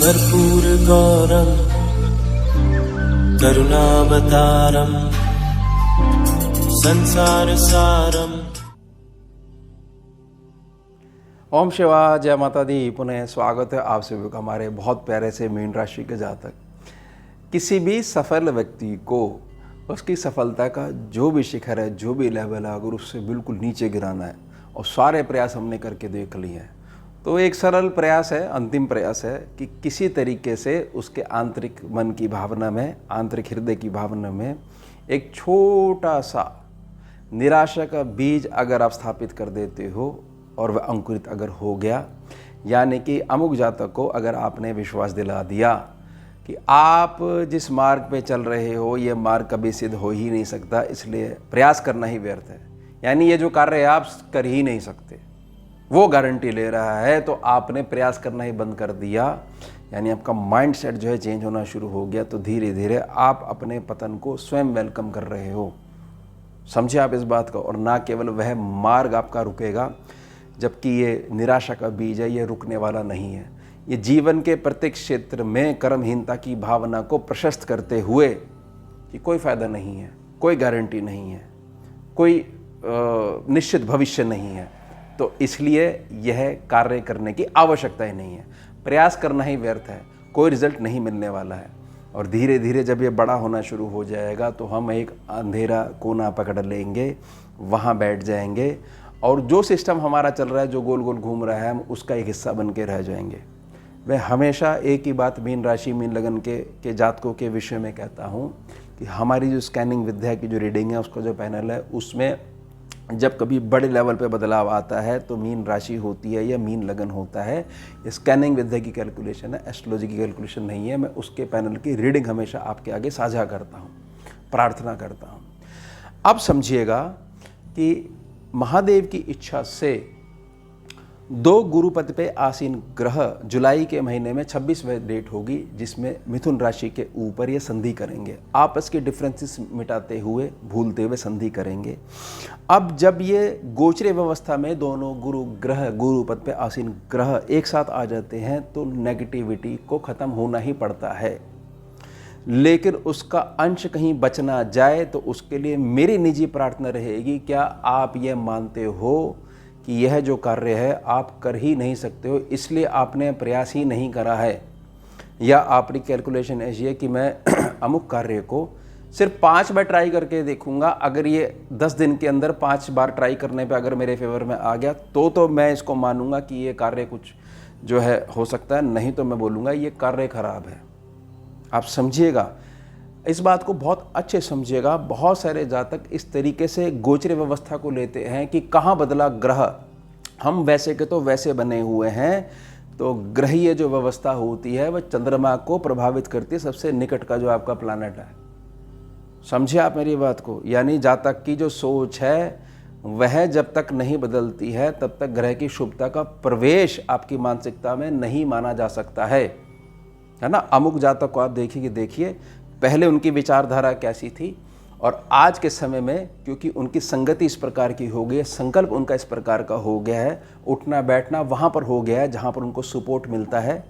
कर्पूरगौरं करुणावतारं संसारसारं। ओम शिवा, जय माता दी। पुनः स्वागत है आप सभी का हमारे बहुत प्यारे से मीन राशि के जातक। किसी भी सफल व्यक्ति को उसकी सफलता का जो भी शिखर है, जो भी लेवल है, अगर उससे बिल्कुल नीचे गिराना है और सारे प्रयास हमने करके देख लिए हैं, तो एक सरल प्रयास है, अंतिम प्रयास है कि किसी तरीके से उसके आंतरिक मन की भावना में, आंतरिक हृदय की भावना में एक छोटा सा निराशा का बीज अगर आप स्थापित कर देते हो और वह अंकुरित अगर हो गया, यानी कि अमुक जातक को अगर आपने विश्वास दिला दिया कि आप जिस मार्ग पे चल रहे हो ये मार्ग कभी सिद्ध हो ही नहीं सकता, इसलिए प्रयास करना ही व्यर्थ है, यानी ये जो कार्य आप कर ही नहीं सकते, वो गारंटी ले रहा है, तो आपने प्रयास करना ही बंद कर दिया, यानी आपका माइंड सेट जो है चेंज होना शुरू हो गया, तो धीरे धीरे आप अपने पतन को स्वयं वेलकम कर रहे हो। समझे आप इस बात को। और ना केवल वह मार्ग आपका रुकेगा, जबकि ये निराशा का बीज है, ये रुकने वाला नहीं है। ये जीवन के प्रत्येक क्षेत्र में कर्महीनता की भावना को प्रशस्त करते हुए कि कोई फायदा नहीं है, कोई गारंटी नहीं है, कोई निश्चित भविष्य नहीं है, तो इसलिए यह कार्य करने की आवश्यकता ही नहीं है। प्रयास करना ही व्यर्थ है, कोई रिजल्ट नहीं मिलने वाला है। और धीरे धीरे जब ये बड़ा होना शुरू हो जाएगा तो हम एक अंधेरा कोना पकड़ लेंगे, वहाँ बैठ जाएंगे और जो सिस्टम हमारा चल रहा है, जो गोल गोल घूम रहा है, हम उसका एक हिस्सा बन के रह जाएंगे। मैं हमेशा एक ही बात मीन राशि, मीन लगन के जातकों के विषय में कहता हूँ कि हमारी जो स्कैनिंग विद्या की जो रीडिंग है, उसका जो पैनल है, उसमें जब कभी बड़े लेवल पे बदलाव आता है तो मीन राशि होती है या मीन लगन होता है। स्कैनिंग विद्या की कैलकुलेशन है, एस्ट्रोलॉजी की कैलकुलेशन नहीं है। मैं उसके पैनल की रीडिंग हमेशा आपके आगे साझा करता हूँ, प्रार्थना करता हूँ। अब समझिएगा कि महादेव की इच्छा से 2 गुरुपद पे आसीन ग्रह जुलाई के महीने में 26वें डेट होगी, जिसमें मिथुन राशि के ऊपर ये संधि करेंगे। आपस के डिफरेंसेस मिटाते हुए, भूलते हुए संधि करेंगे। अब जब ये गोचरीय व्यवस्था में दोनों गुरुपद पे आसीन ग्रह एक साथ आ जाते हैं तो नेगेटिविटी को ख़त्म होना ही पड़ता है, लेकिन उसका अंश कहीं बच ना जाए तो उसके लिए मेरी निजी प्रार्थना रहेगी, क्या आप ये मानते हो कि यह जो कार्य है आप कर ही नहीं सकते हो, इसलिए आपने प्रयास ही नहीं करा है, या आपकी कैलकुलेशन ऐसी है कि मैं अमुक कार्य को सिर्फ 5 बार ट्राई करके देखूंगा, अगर ये 10 दिन के अंदर 5 बार ट्राई करने पे अगर मेरे फेवर में आ गया तो मैं इसको मानूंगा कि ये कार्य कुछ जो है हो सकता है, नहीं तो मैं बोलूँगा ये कार्य खराब है। आप समझिएगा, इस बात को बहुत अच्छे समझिएगा। बहुत सारे जातक इस तरीके से गोचर व्यवस्था को लेते हैं कि कहाँ बदला ग्रह, हम वैसे के तो वैसे बने हुए हैं, तो ग्रहीय जो व्यवस्था होती है वह चंद्रमा को प्रभावित करती है, सबसे निकट का जो आपका प्लैनेट है। समझिए आप मेरी बात को, यानी जातक की जो सोच है वह जब तक नहीं बदलती है तब तक ग्रह की शुभता का प्रवेश आपकी मानसिकता में नहीं माना जा सकता है ना। अमुक जातक को आप देखिए पहले उनकी विचारधारा कैसी थी और आज के समय में, क्योंकि उनकी संगति इस प्रकार की हो गई है, संकल्प उनका इस प्रकार का हो गया है, उठना बैठना वहाँ पर हो गया है जहाँ पर उनको सपोर्ट मिलता है।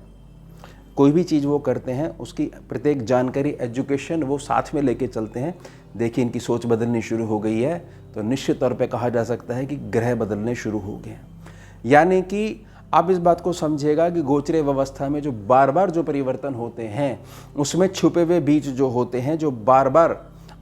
कोई भी चीज़ वो करते हैं उसकी प्रत्येक जानकारी, एजुकेशन वो साथ में लेके चलते हैं। देखिए इनकी सोच बदलनी शुरू हो गई है, तो निश्चित तौर पे कहा जा सकता है कि ग्रह बदलने शुरू हो गए। यानी कि आप इस बात को समझिएगा कि गोचरीय व्यवस्था में जो बार बार जो परिवर्तन होते हैं उसमें छुपे हुए बीज जो होते हैं, जो बार बार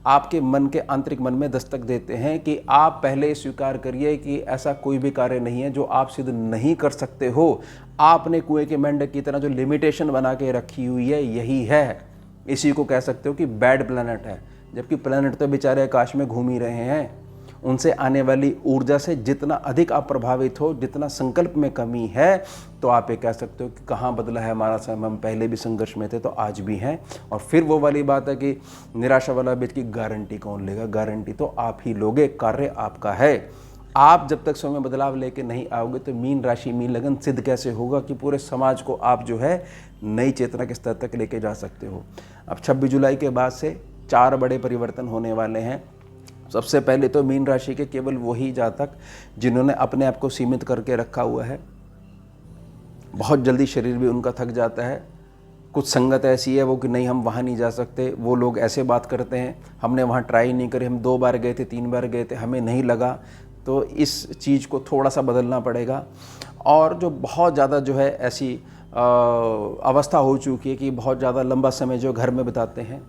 आपके मन के आंतरिक मन में दस्तक देते हैं कि आप पहले स्वीकार करिए कि ऐसा कोई भी कार्य नहीं है जो आप सिद्ध नहीं कर सकते हो। आपने कुएं के मेंढक की तरह जो लिमिटेशन बना के रखी हुई है यही है, इसी को कह सकते हो कि बैड प्लैनेट है। जबकि प्लैनेट तो बेचारे आकाश में घूम ही रहे हैं, उनसे आने वाली ऊर्जा से जितना अधिक आप प्रभावित हो, जितना संकल्प में कमी है, तो आप ये कह सकते हो कि कहाँ बदला है हमारा समय, हम पहले भी संघर्ष में थे तो आज भी हैं। और फिर वो वाली बात है कि निराशा वाला बीज की गारंटी कौन लेगा, गारंटी तो आप ही लोगे, कार्य आपका है। आप जब तक समय बदलाव लेके नहीं आओगे तो मीन राशि, मीन लगन सिद्ध कैसे होगा कि पूरे समाज को आप जो है नई चेतना के स्तर तक लेके जा सकते हो। अब 26 जुलाई के बाद से 4 बड़े परिवर्तन होने वाले हैं। सबसे पहले तो मीन राशि के केवल वही जातक जिन्होंने अपने आप को सीमित करके रखा हुआ है, बहुत जल्दी शरीर भी उनका थक जाता है, कुछ संगत ऐसी है वो कि नहीं हम वहाँ नहीं जा सकते, वो लोग ऐसे बात करते हैं, हमने वहाँ ट्राई नहीं करी, हम 2 बार गए थे 3 बार गए थे, हमें नहीं लगा, तो इस चीज़ को थोड़ा सा बदलना पड़ेगा। और जो बहुत ज़्यादा जो है ऐसी अवस्था हो चुकी है कि बहुत ज़्यादा लंबा समय जो घर में बिताते हैं,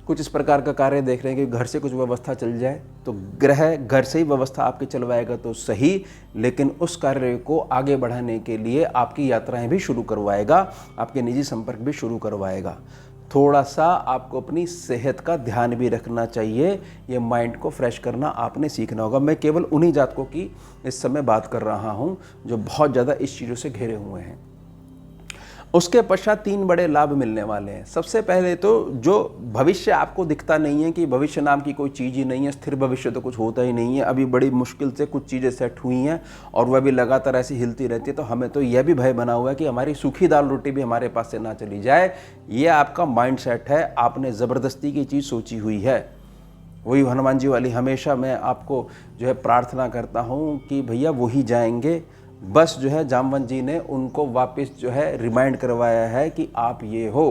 कुछ इस प्रकार का कार्य देख रहे हैं कि घर से कुछ व्यवस्था चल जाए, तो ग्रह घर से ही व्यवस्था आपकी चलवाएगा तो सही, लेकिन उस कार्य को आगे बढ़ाने के लिए आपकी यात्राएं भी शुरू करवाएगा, आपके निजी संपर्क भी शुरू करवाएगा। थोड़ा सा आपको अपनी सेहत का ध्यान भी रखना चाहिए, ये माइंड को फ्रेश करना आपने सीखना होगा। मैं केवल उन्हीं जातकों की इस समय बात कर रहा हूँ जो बहुत ज़्यादा इस चीज़ों से घिरे हुए हैं। उसके पश्चात 3 बड़े लाभ मिलने वाले हैं। सबसे पहले तो जो भविष्य आपको दिखता नहीं है कि भविष्य नाम की कोई चीज़ ही नहीं है, स्थिर भविष्य तो कुछ होता ही नहीं है, अभी बड़ी मुश्किल से कुछ चीज़ें सेट हुई हैं और वह भी लगातार ऐसी हिलती रहती है, तो हमें तो यह भी भय बना हुआ है कि हमारी सूखी दाल रोटी भी हमारे पास से ना चली जाए। ये आपका माइंड सेट है, आपने ज़बरदस्ती की चीज़ सोची हुई है। वही हनुमान जी वाली हमेशा मैं आपको जो है प्रार्थना करता हूँ कि भैया वही जाएंगे, बस जो है जामवंत जी ने उनको वापस जो है रिमाइंड करवाया है कि आप ये हो,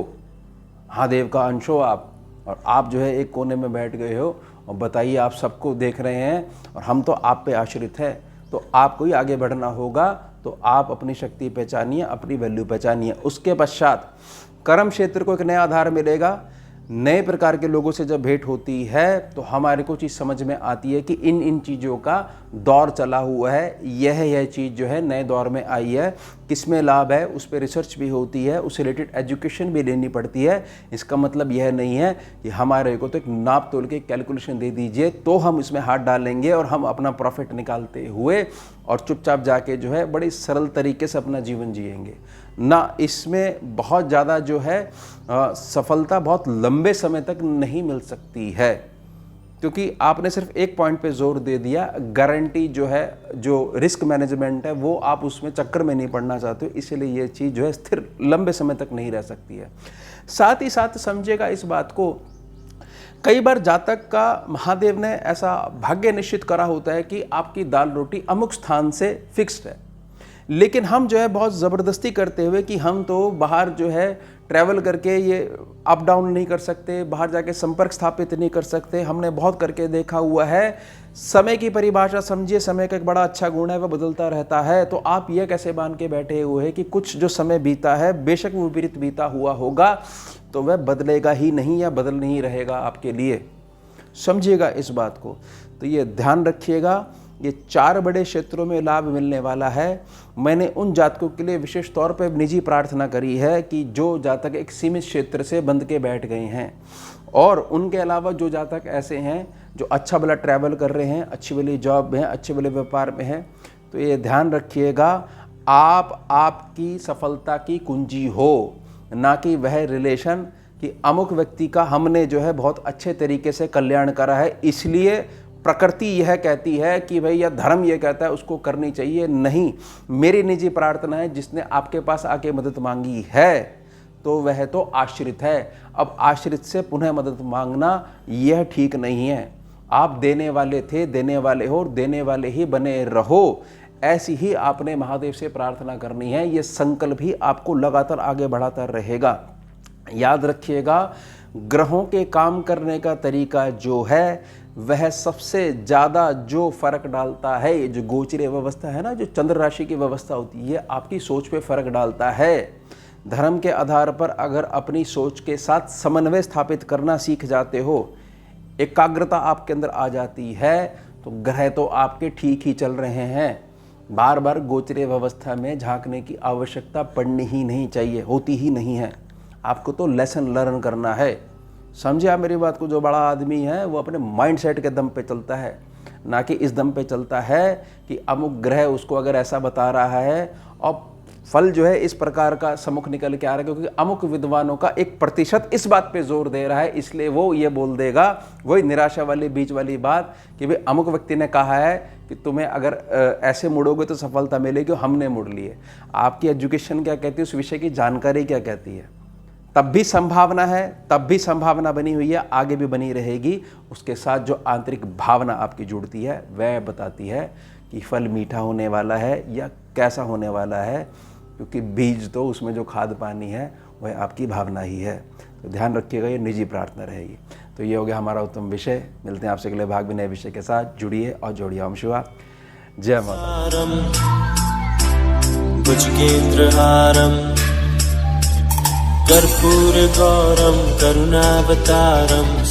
महादेव का अंश हो आप, और आप जो है एक कोने में बैठ गए हो और बताइए आप सबको देख रहे हैं और हम तो आप पे आश्रित हैं, तो आपको ही आगे बढ़ना होगा। तो आप अपनी शक्ति पहचानिए, अपनी वैल्यू पहचानिए। उसके पश्चात कर्म क्षेत्र को एक नया आधार मिलेगा। नए प्रकार के लोगों से जब भेंट होती है तो हमारे को चीज़ समझ में आती है कि इन चीज़ों का दौर चला हुआ है, यह चीज़ जो है नए दौर में आई है, किसमें लाभ है उस पर रिसर्च भी होती है, उससे रिलेटेड एजुकेशन भी लेनी पड़ती है। इसका मतलब यह नहीं है कि हमारे को तो एक नाप तोल के कैलकुलेशन दे दीजिए तो हम इसमें हाथ डालेंगे और हम अपना प्रॉफिट निकालते हुए और चुपचाप जाके जो है बड़ी सरल तरीके से अपना जीवन जिएंगे ना। इसमें बहुत ज़्यादा जो है सफलता बहुत लंबे समय तक नहीं मिल सकती है, क्योंकि आपने सिर्फ एक पॉइंट पे जोर दे दिया, गारंटी जो है, जो रिस्क मैनेजमेंट है वो आप उसमें चक्कर में नहीं पड़ना चाहते हो, इसलिए ये चीज़ जो है स्थिर लंबे समय तक नहीं रह सकती है। साथ ही साथ समझिएगा इस बात को, कई बार जातक का महादेव ने ऐसा भाग्य निश्चित करा होता है कि आपकी दाल रोटी अमुक स्थान से फिक्स्ड है, लेकिन हम जो है बहुत ज़बरदस्ती करते हुए कि हम तो बाहर जो है ट्रैवल करके ये अप डाउन नहीं कर सकते, बाहर जाके संपर्क स्थापित नहीं कर सकते, हमने बहुत करके देखा हुआ है। समय की परिभाषा समझिए, समय का एक बड़ा अच्छा गुण है, वह बदलता रहता है। तो आप ये कैसे मान के बैठे हुए हैं कि कुछ जो समय बीता है बेशक वो विपरीत बीता हुआ होगा तो वह बदलेगा ही नहीं या बदल नहीं रहेगा आपके लिए। समझिएगा इस बात को, तो ये ध्यान रखिएगा। ये 4 बड़े क्षेत्रों में लाभ मिलने वाला है। मैंने उन जातकों के लिए विशेष तौर पर निजी प्रार्थना करी है कि जो जातक एक सीमित क्षेत्र से बंध के बैठ गए हैं, और उनके अलावा जो जातक ऐसे हैं जो अच्छा भला ट्रैवल कर रहे हैं, अच्छी वाली जॉब में हैं, अच्छे वाले व्यापार में हैं, तो ये ध्यान रखिएगा आप आपकी सफलता की कुंजी हो, ना कि वह रिलेशन कि अमुक व्यक्ति का हमने जो है बहुत अच्छे तरीके से कल्याण करा है इसलिए प्रकृति यह कहती है कि भाई या धर्म यह कहता है उसको करनी चाहिए। नहीं, मेरी निजी प्रार्थना है जिसने आपके पास आके मदद मांगी है तो वह तो आश्रित है। अब आश्रित से पुनः मदद मांगना यह ठीक नहीं है। आप देने वाले थे, देने वाले हो और देने वाले ही बने रहो, ऐसी ही आपने महादेव से प्रार्थना करनी है। ये संकल्प ही आपको लगातार आगे बढ़ाता रहेगा। याद रखिएगा, ग्रहों के काम करने का तरीका जो है वह सबसे ज़्यादा जो फर्क डालता है, ये जो गोचरीय व्यवस्था है ना, जो चंद्र राशि की व्यवस्था होती है, ये आपकी सोच पे फर्क डालता है। धर्म के आधार पर अगर अपनी सोच के साथ समन्वय स्थापित करना सीख जाते हो, एकाग्रता आपके अंदर आ जाती है, तो ग्रह तो आपके ठीक ही चल रहे हैं। बार बार गोचरीय व्यवस्था में झांकने की आवश्यकता पड़नी ही नहीं चाहिए, होती ही नहीं है। आपको तो लेसन लर्न करना है। समझे आप मेरी बात को? जो बड़ा आदमी है वो अपने माइंड सेट के दम पे चलता है, ना कि इस दम पे चलता है कि अमुक ग्रह उसको अगर ऐसा बता रहा है और फल जो है इस प्रकार का सम्मुख निकल के आ रहा है, क्योंकि अमुक विद्वानों का 1% इस बात पे जोर दे रहा है, इसलिए वो ये बोल देगा, वही निराशा वाली बीच वाली बात कि भाई अमुक व्यक्ति ने कहा है कि तुम्हें अगर ऐसे मुड़ोगे तो सफलता मिलेगी, हमने मुड़ लिए। आपकी एजुकेशन क्या कहती है, उस विषय की जानकारी क्या कहती है? तब भी संभावना है, तब भी संभावना बनी हुई है, आगे भी बनी रहेगी। उसके साथ जो आंतरिक भावना आपकी जुड़ती है वह बताती है कि फल मीठा होने वाला है या कैसा होने वाला है। क्योंकि बीज तो उसमें जो खाद पानी है वह आपकी भावना ही है। तो ध्यान रखिएगा, ये निजी प्रार्थना रहेगी। तो ये हो गया हमारा उत्तम विषय। मिलते हैं आपसे अगले भाग में नए विषय के साथ। जुड़िए और जोड़िए। ओम शिवा जय माता। भुजगेन्द्रहारं कर्पूरगौरं करुणावतारं